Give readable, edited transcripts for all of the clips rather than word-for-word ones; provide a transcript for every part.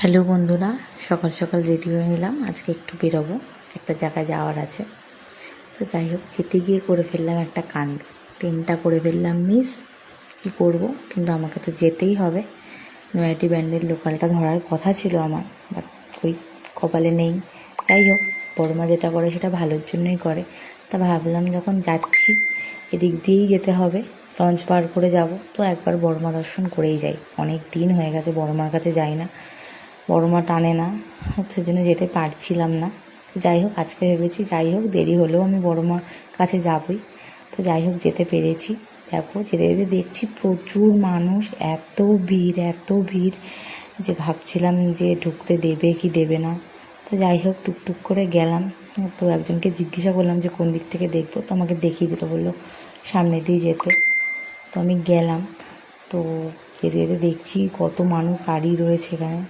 Hello বন্ধুরা, সকাল সকাল রেডি হয়ে নিলাম। আজকে একটু বেরোবো, একটা জায়গায় যাওয়ার আছে। তো যাই হোক, যেতে গিয়ে করে ফেললাম একটা কাণ্ড। ট্রেনটা করে ফেললাম মিস। কী করব, কিন্তু আমাকে তো যেতেই হবে। নয়াটি ব্যান্ডের লোকালটা ধরার কথা ছিল আমার, বাট ওই কপালে নেই। যাই হোক, বড়মা যেটা করে সেটা ভালোর জন্যই করে। তা ভাবলাম যখন যাচ্ছি এদিক দিয়েই যেতে হবে, লঞ্চ পার করে যাব, তো একবার বড়মা দর্শন করেই যাই। অনেক দিন হয়ে গেছে বড়মার কাছে যাই না, বড়মা টানে না, সেজন্য যেতে পারছিলাম না। তো যাই হোক, আজকে ভেবেছি যাই হোক দেরি হলেও আমি বড়মার কাছে যাবই। তো যাই হোক, যেতে পেরেছি। দেখো, যেতে যেতে দেখছি প্রচুর মানুষ, এত ভিড় যে ভাবছিলাম যে ঢুকতে দেবে কি দেবে না। তো যাই হোক, টুকটুক করে গেলাম। তো একজনকে জিজ্ঞাসা করলাম যে কোন দিক থেকে দেখবো, তো আমাকে দেখিয়ে দিল, বললো সামনে দিয়ে যেতে। তো আমি গেলাম। তো যেতে যেতে দেখছি কত মানুষ দাঁড়িয়ে রয়েছে এখানে।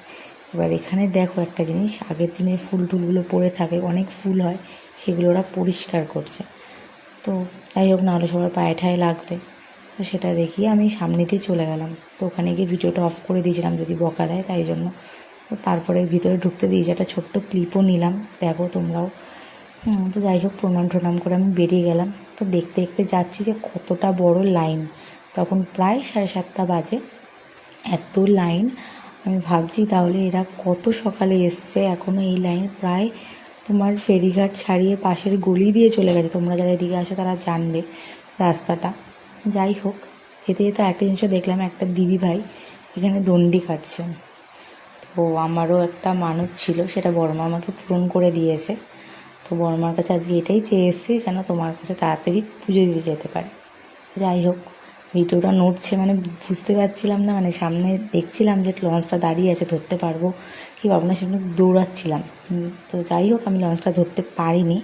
এবার এখানে দেখো একটা জিনিস, আগের দিনের ফুল টুলগুলো পড়ে থাকে, অনেক ফুল হয়, সেগুলো ওরা পরিষ্কার করছে। তো যাই হোক, নাহলে সবার পায়ে ঠায়ে লাগবে। তো সেটা দেখিয়ে আমি সামনে দিয়ে চলে গেলাম। তো ওখানে গিয়ে ভিডিওটা অফ করে দিয়েছিলাম যদি বকা দেয়, তাই জন্য। তো তারপরে ভিতরে ঢুকতে দিয়েছি, একটা ছোট্ট ক্লিপও নিলাম, দেখো তোমরাও। তো যাই হোক, প্রণাম টনাম করে আমি বেরিয়ে গেলাম। তো দেখতে দেখতে যাচ্ছি যে কতটা বড় লাইন। তখন প্রায় 7:30 বাজে, এত লাইন। আমি ভাবছি তাহলে এরা কত সকালে এসছে, এখনও এই লাইন প্রায় তোমার ফেরিঘাট ছাড়িয়ে পাশের গলি দিয়ে চলে গেছে। তোমরা যারা এদিকে আসো তারা জানবে রাস্তাটা। যাই হোক, যেতে যেতে একটা জিনিসও দেখলাম, একটা দিদিভাই এখানে দণ্ডি কাটছে। তো আমারও একটা মানত ছিল, সেটা বড়মা আমাকে পূরণ করে দিয়েছে। তো বড়মার কাছে আজকে এটাই চেয়ে এসেছি, যেন তোমার কাছে তাড়াতাড়ি পুজো দিতে যেতে পারে। যাই হোক, ভিডিওটা নড়ছে, মানে বুঝতে পারছিলাম না, মানে সামনে দেখছিলাম যে লঞ্চটা দাঁড়িয়ে আছে, ধরতে পারবো কি পারবো না, সেজন্য দৌড়াচ্ছিলাম। তো যাই হোক, আমি লঞ্চটা ধরতে পারিনি।